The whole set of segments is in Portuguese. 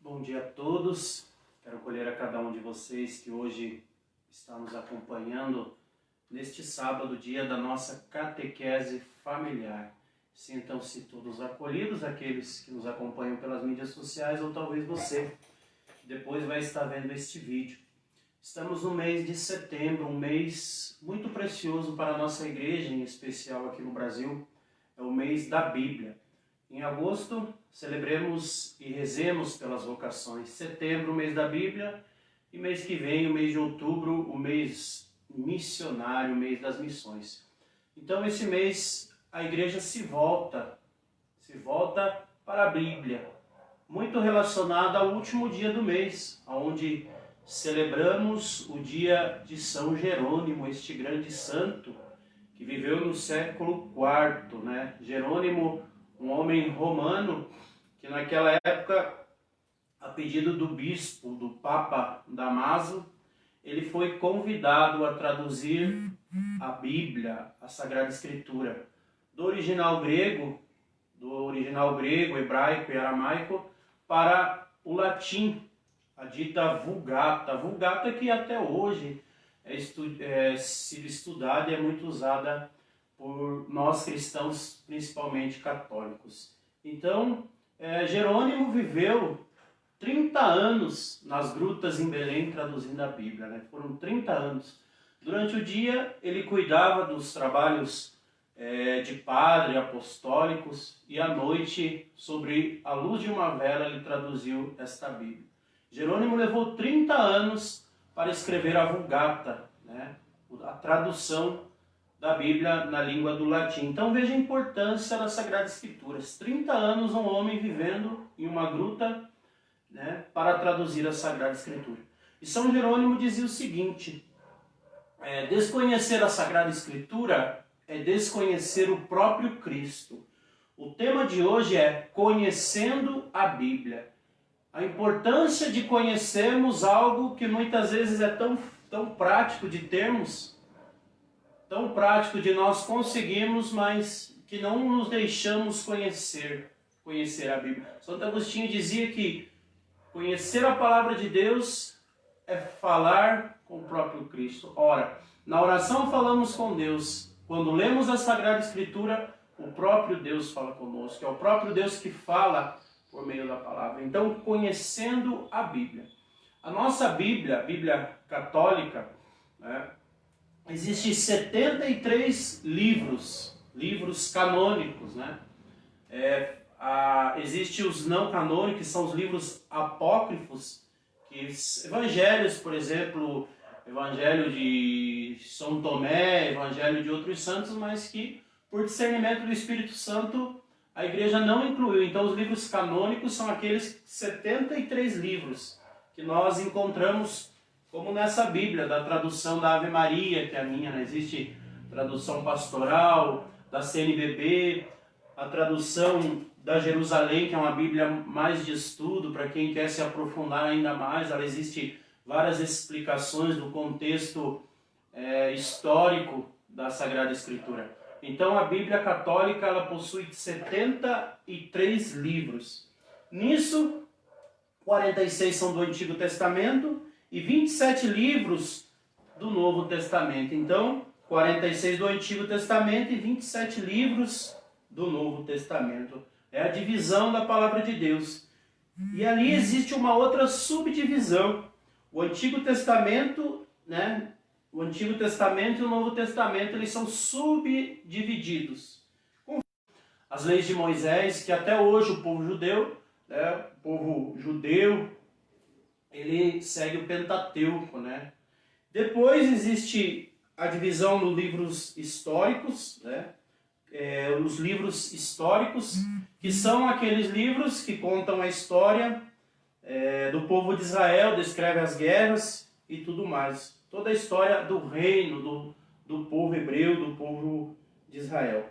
Bom dia a todos. Quero acolher a cada um de vocês que hoje está nos acompanhando neste sábado, dia da nossa catequese familiar. Sintam-se todos acolhidos, aqueles que nos acompanham pelas mídias sociais ou talvez você que depois vai estar vendo este vídeo. Estamos no mês de setembro, um mês muito precioso para a nossa igreja, em especial aqui no Brasil. É o mês da Bíblia. Em agosto, celebremos e rezemos pelas vocações. Setembro, o mês da Bíblia, e mês que vem, o mês de outubro, o mês missionário, o mês das missões. Então, esse mês, a igreja se volta para a Bíblia, muito relacionada ao último dia do mês, onde celebramos o dia de São Jerônimo, este grande santo, que viveu no século IV, né? Jerônimo, um homem romano que naquela época, a pedido do bispo, do Papa Damaso, ele foi convidado a traduzir a Bíblia, a Sagrada Escritura, do original grego, hebraico e aramaico, para o latim, a dita Vulgata. A Vulgata que até hoje é sido estudada e é muito usada por nós cristãos, principalmente católicos. Então, Jerônimo viveu 30 anos nas grutas em Belém traduzindo a Bíblia, né? Foram 30 anos. Durante o dia, ele cuidava dos trabalhos de padre, apostólicos, e à noite, sobre a luz de uma vela, ele traduziu esta Bíblia. Jerônimo levou 30 anos para escrever a Vulgata, né? A tradução da Bíblia na língua do latim. Então veja a importância das Sagradas Escrituras. 30 anos um homem vivendo em uma gruta, né, para traduzir a Sagrada Escritura. E São Jerônimo dizia o seguinte: desconhecer a Sagrada Escritura é desconhecer o próprio Cristo. O tema de hoje é conhecendo a Bíblia. A importância de conhecermos algo que muitas vezes é tão prático de termos, tão prático de nós conseguirmos, mas que não nos deixamos conhecer a Bíblia. Santo Agostinho dizia que conhecer a palavra de Deus é falar com o próprio Cristo. Ora, na oração falamos com Deus. Quando lemos a Sagrada Escritura, o próprio Deus fala conosco. É o próprio Deus que fala por meio da palavra. Então, conhecendo a Bíblia. A nossa Bíblia, a Bíblia católica, né, existem 73 livros canônicos, né? Existem os não canônicos, que são os livros apócrifos, evangelhos, por exemplo, Evangelho de São Tomé, Evangelho de outros santos, mas que, por discernimento do Espírito Santo, a igreja não incluiu. Então, os livros canônicos são aqueles 73 livros que nós encontramos, como nessa Bíblia, da tradução da Ave Maria, que é a minha, né? Existe tradução pastoral, da CNBB, a tradução da Jerusalém, que é uma Bíblia mais de estudo, para quem quer se aprofundar ainda mais. Ela existe várias explicações do contexto histórico da Sagrada Escritura. Então, a Bíblia católica ela possui 73 livros. Nisso, 46 são do Antigo Testamento e 27 livros do Novo Testamento. Então, 46 do Antigo Testamento e 27 livros do Novo Testamento. É a divisão da palavra de Deus. E ali existe uma outra subdivisão. O Antigo Testamento, né? O Antigo Testamento e o Novo Testamento, eles são subdivididos. As leis de Moisés, que até hoje o povo judeu, né? O povo judeu, ele segue o Pentateuco, né? Depois existe a divisão nos livros históricos, né? Os livros históricos, que são aqueles livros que contam a história do povo de Israel, descreve as guerras e tudo mais. Toda a história do reino, do povo hebreu, do povo de Israel.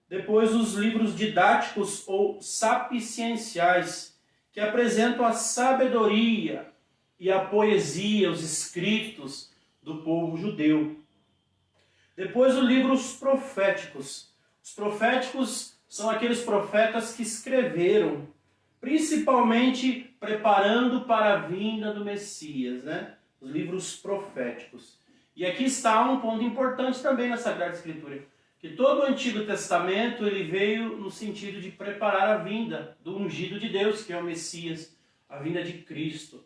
Depois os livros didáticos ou sapienciais, que apresentam a sabedoria e a poesia, os escritos do povo judeu. Depois os livros proféticos. Os proféticos são aqueles profetas que escreveram principalmente preparando para a vinda do Messias, né? Os livros proféticos. E aqui está um ponto importante também na Sagrada Escritura, que todo o Antigo Testamento ele veio no sentido de preparar a vinda do ungido de Deus, que é o Messias, a vinda de Cristo.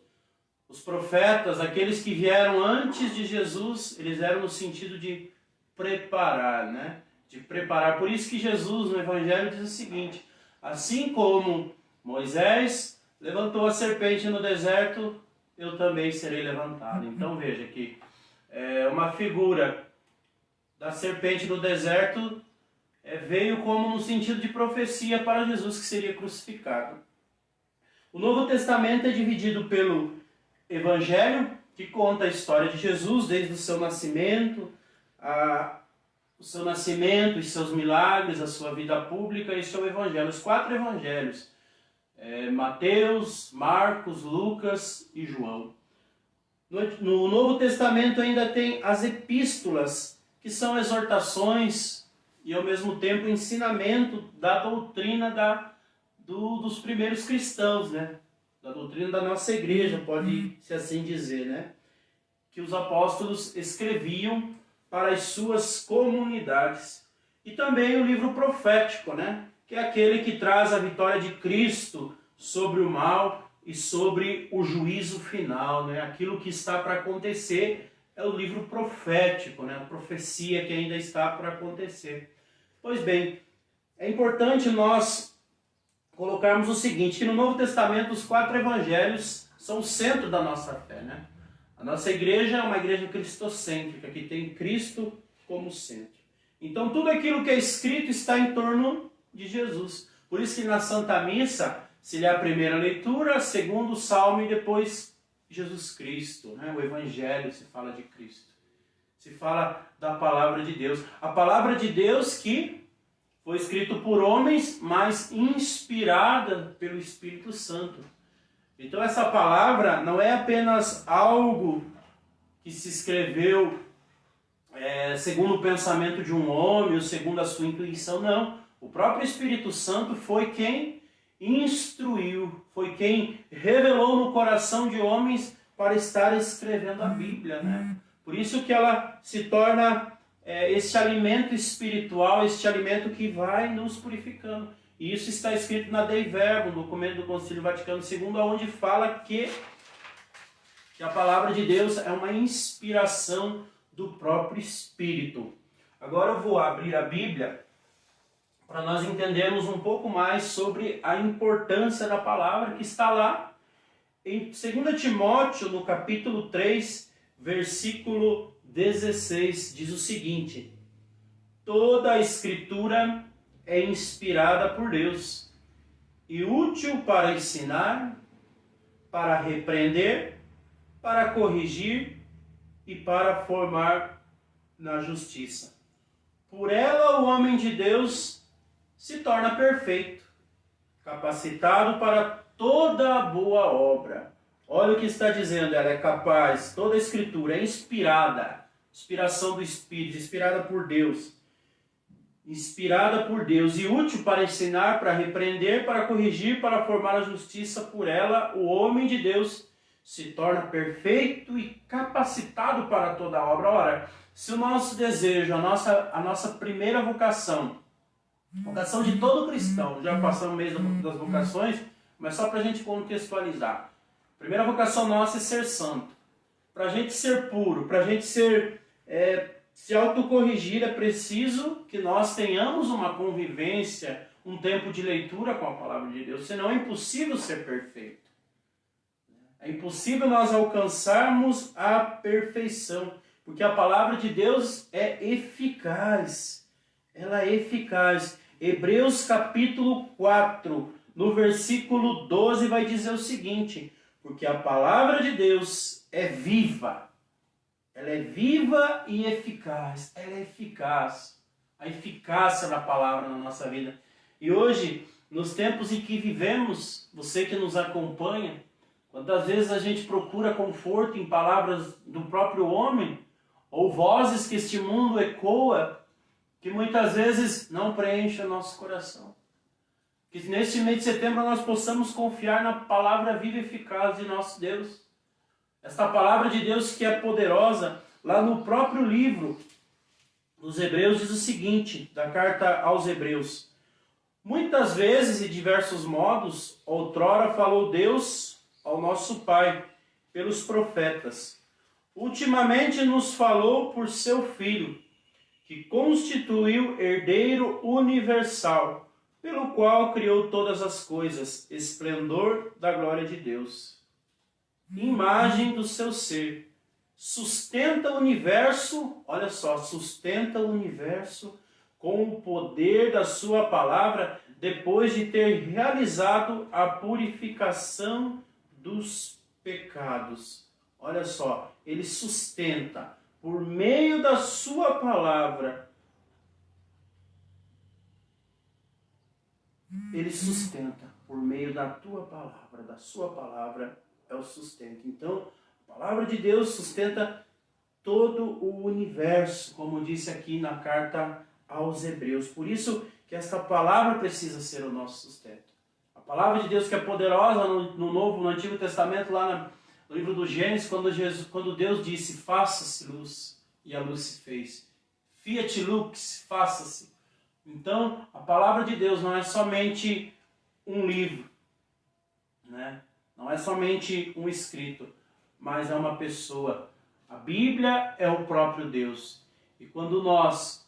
Os profetas, aqueles que vieram antes de Jesus, eles eram no sentido de preparar, né? De preparar. Por isso que Jesus no Evangelho diz o seguinte: assim como Moisés levantou a serpente no deserto, eu também serei levantado. Então veja que uma figura da serpente no deserto veio como no sentido de profecia para Jesus que seria crucificado. O Novo Testamento é dividido pelo Evangelho, que conta a história de Jesus desde o seu nascimento, os seus milagres, a sua vida pública. Este é o Evangelho, os 4 Evangelhos: Mateus, Marcos, Lucas e João. No Novo Testamento ainda tem as epístolas, que são exortações e ao mesmo tempo ensinamento da doutrina dos primeiros cristãos, né? Da doutrina da nossa igreja, pode-se assim dizer, né? Que os apóstolos escreviam para as suas comunidades. E também o livro profético, né? Que é aquele que traz a vitória de Cristo sobre o mal e sobre o juízo final, né? Aquilo que está para acontecer é o livro profético, né? A profecia que ainda está para acontecer. Pois bem, é importante nós colocarmos o seguinte, que no Novo Testamento os 4 evangelhos são o centro da nossa fé, né? A nossa igreja é uma igreja cristocêntrica, que tem Cristo como centro. Então tudo aquilo que é escrito está em torno de Jesus. Por isso que na Santa Missa se lê a primeira leitura, segundo o Salmo e depois Jesus Cristo, né? O Evangelho se fala de Cristo. Se fala da Palavra de Deus. A Palavra de Deus que foi escrita por homens, mas inspirada pelo Espírito Santo. Então essa palavra não é apenas algo que se escreveu segundo o pensamento de um homem ou segundo a sua intuição, não. O próprio Espírito Santo foi quem instruiu, foi quem revelou no coração de homens para estar escrevendo a Bíblia, né? Por isso que ela se torna este alimento espiritual, este alimento que vai nos purificando. E isso está escrito na Dei Verbum, no documento do Concílio Vaticano II, onde fala que a palavra de Deus é uma inspiração do próprio Espírito. Agora eu vou abrir a Bíblia para nós entendermos um pouco mais sobre a importância da palavra que está lá em 2 Timóteo, no capítulo 3, versículo 16, diz o seguinte: toda a Escritura é inspirada por Deus e útil para ensinar, para repreender, para corrigir e para formar na justiça. Por ela o homem de Deus se torna perfeito, capacitado para toda boa obra. Olha o que está dizendo, ela é capaz, toda a Escritura é inspirada, inspiração do Espírito, inspirada por Deus, e útil para ensinar, para repreender, para corrigir, para formar a justiça. Por ela o homem de Deus se torna perfeito e capacitado para toda obra. Ora, se o nosso desejo, a nossa primeira vocação de todo cristão, já passamos o mês das vocações, mas só para a gente contextualizar. A primeira vocação nossa é ser santo. Para a gente ser puro, para a gente se autocorrigir, é preciso que nós tenhamos uma convivência, um tempo de leitura com a palavra de Deus, senão é impossível ser perfeito. É impossível nós alcançarmos a perfeição, porque a palavra de Deus é eficaz. Ela é eficaz. Hebreus capítulo 4, no versículo 12, vai dizer o seguinte: porque a palavra de Deus é viva. Ela é viva e eficaz. Ela é eficaz. A eficácia da palavra na nossa vida. E hoje, nos tempos em que vivemos, você que nos acompanha, quantas vezes a gente procura conforto em palavras do próprio homem, ou vozes que este mundo ecoa, que muitas vezes não preenchem o nosso coração. Que neste mês de setembro nós possamos confiar na palavra viva e eficaz de nosso Deus. Esta palavra de Deus que é poderosa, lá no próprio livro dos Hebreus diz o seguinte, da carta aos Hebreus: muitas vezes e diversos modos, outrora falou Deus ao nosso Pai, pelos profetas. Ultimamente nos falou por seu Filho, que constituiu herdeiro universal, pelo qual criou todas as coisas, esplendor da glória de Deus. Imagem do seu ser. Sustenta o universo, olha só, sustenta o universo com o poder da sua palavra, depois de ter realizado a purificação dos pecados. Olha só, ele sustenta por meio da sua palavra. Ele sustenta por meio da tua palavra, da sua palavra é o sustento. Então, a palavra de Deus sustenta todo o universo, como disse aqui na carta aos Hebreus. Por isso que esta palavra precisa ser o nosso sustento. A palavra de Deus que é poderosa no Antigo Testamento, lá no livro do Gênesis, quando Deus disse, faça-se luz, e a luz se fez. Fiat lux, faça-se. Então, a palavra de Deus não é somente um livro, né? Não é somente um escrito, mas é uma pessoa. A Bíblia é o próprio Deus. E quando nós,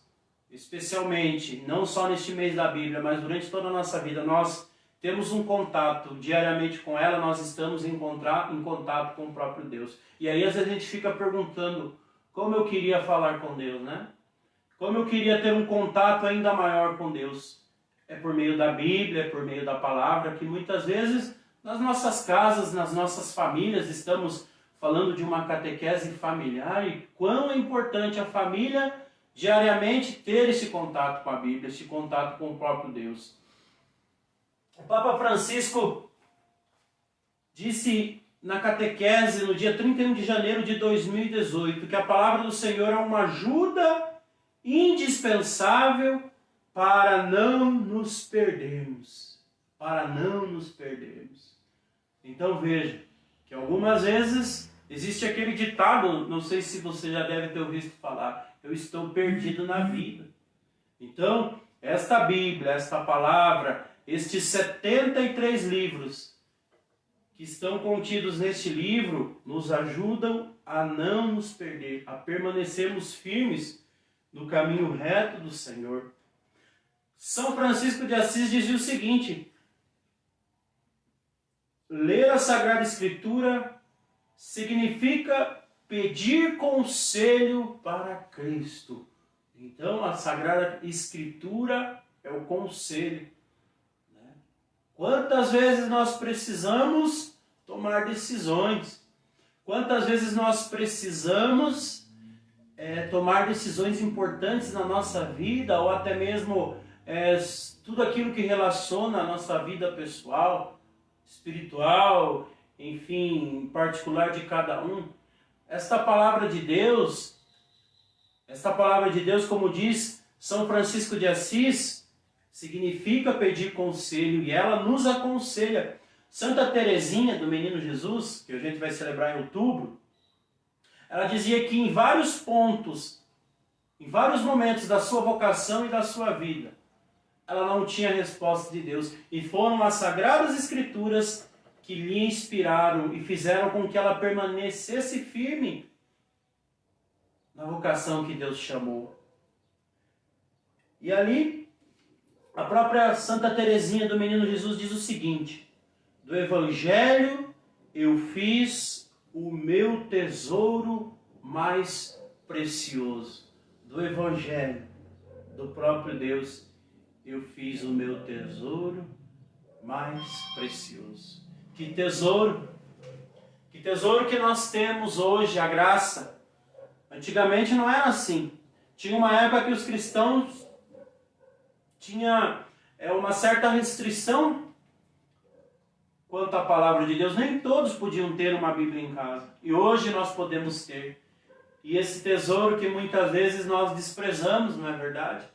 especialmente, não só neste mês da Bíblia, mas durante toda a nossa vida, nós temos um contato diariamente com ela, nós estamos em contato com o próprio Deus. E aí às vezes a gente fica perguntando, como eu queria falar com Deus, né? Como eu queria ter um contato ainda maior com Deus. É por meio da Bíblia, é por meio da palavra, que muitas vezes nas nossas casas, nas nossas famílias, estamos falando de uma catequese familiar e quão é importante a família diariamente ter esse contato com a Bíblia, esse contato com o próprio Deus. O Papa Francisco disse na catequese no dia 31 de janeiro de 2018 que a palavra do Senhor é uma ajuda indispensável para não nos perdermos. Para não nos perdermos. Então veja que algumas vezes existe aquele ditado, não sei se você já deve ter ouvido falar, eu estou perdido na vida. Então, esta Bíblia, esta palavra, estes 73 livros que estão contidos neste livro nos ajudam a não nos perder, a permanecermos firmes no caminho reto do Senhor. São Francisco de Assis dizia o seguinte: ler a Sagrada Escritura significa pedir conselho para Cristo. Então, a Sagrada Escritura é o conselho. Quantas vezes nós precisamos tomar decisões? Quantas vezes nós precisamos tomar decisões importantes na nossa vida, ou até mesmo tudo aquilo que relaciona a nossa vida pessoal, espiritual, enfim, particular de cada um. Esta palavra de Deus, como diz São Francisco de Assis, significa pedir conselho e ela nos aconselha. Santa Teresinha do Menino Jesus, que a gente vai celebrar em outubro, ela dizia que em vários pontos, em vários momentos da sua vocação e da sua vida, ela não tinha resposta de Deus. E foram as Sagradas Escrituras que lhe inspiraram e fizeram com que ela permanecesse firme na vocação que Deus chamou. E ali, a própria Santa Teresinha do Menino Jesus diz o seguinte: do Evangelho eu fiz o meu tesouro mais precioso. Do Evangelho, do próprio Deus, eu fiz o meu tesouro mais precioso. Que tesouro! Que tesouro que nós temos hoje, a graça. Antigamente não era assim. Tinha uma época que os cristãos tinha uma certa restrição quanto à palavra de Deus. Nem todos podiam ter uma Bíblia em casa. E hoje nós podemos ter. E esse tesouro que muitas vezes nós desprezamos, não é verdade?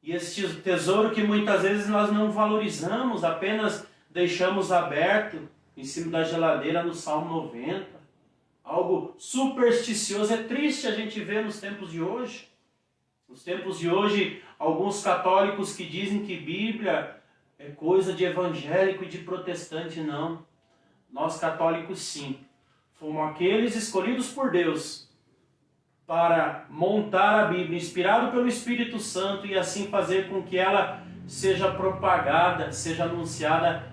E esse tesouro que muitas vezes nós não valorizamos, apenas deixamos aberto em cima da geladeira no Salmo 90. Algo supersticioso. É triste a gente ver nos tempos de hoje. Nos tempos de hoje, alguns católicos que dizem que Bíblia é coisa de evangélico e de protestante. Não. Nós católicos sim. Fomos aqueles escolhidos por Deus para montar a Bíblia, inspirado pelo Espírito Santo, e assim fazer com que ela seja propagada, seja anunciada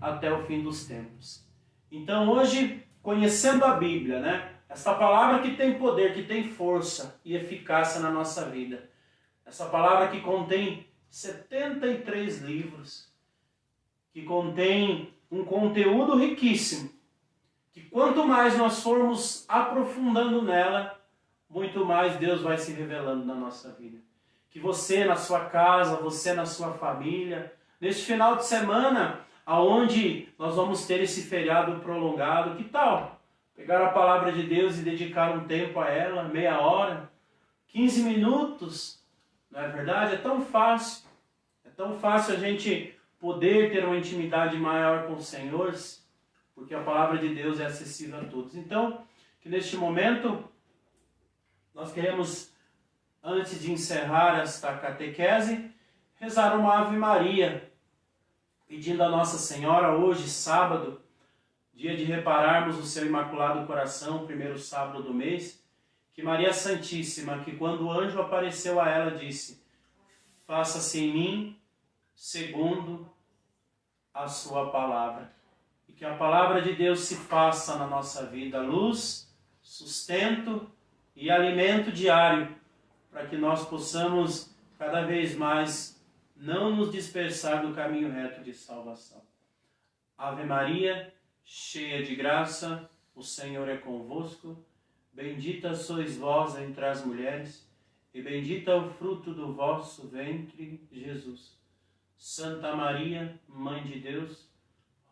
até o fim dos tempos. Então hoje, conhecendo a Bíblia, né? Essa palavra que tem poder, que tem força e eficácia na nossa vida. Essa palavra que contém 73 livros, que contém um conteúdo riquíssimo, que quanto mais nós formos aprofundando nela, muito mais Deus vai se revelando na nossa vida. Que você na sua casa, você na sua família, neste final de semana, aonde nós vamos ter esse feriado prolongado, que tal pegar a palavra de Deus e dedicar um tempo a ela, meia hora, 15 minutos, não é verdade? É tão fácil a gente poder ter uma intimidade maior com o Senhor, porque a palavra de Deus é acessível a todos. Então, que neste momento nós queremos, antes de encerrar esta catequese, rezar uma Ave Maria, pedindo a Nossa Senhora, hoje, sábado, dia de repararmos o seu Imaculado Coração, primeiro sábado do mês, que Maria Santíssima, que quando o anjo apareceu a ela, disse: faça-se em mim segundo a sua palavra. E que a palavra de Deus se faça na nossa vida luz, sustento e alimento diário, para que nós possamos cada vez mais não nos dispersar do caminho reto de salvação. Ave Maria, cheia de graça, o Senhor é convosco. Bendita sois vós entre as mulheres, e bendito é o fruto do vosso ventre, Jesus. Santa Maria, Mãe de Deus,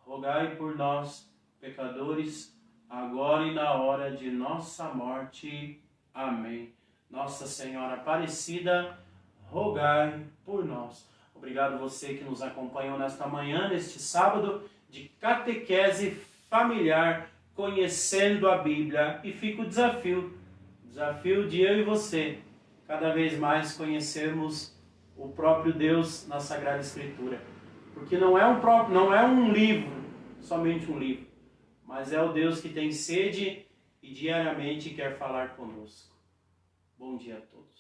rogai por nós, pecadores, agora e na hora de nossa morte. Amém. Nossa Senhora Aparecida, rogai por nós. Obrigado você que nos acompanhou nesta manhã, neste sábado de catequese familiar, conhecendo a Bíblia. E fica o desafio de eu e você, cada vez mais conhecermos o próprio Deus na Sagrada Escritura. Porque não é um livro, somente um livro, mas é o Deus que tem sede e diariamente quer falar conosco. Bom dia a todos.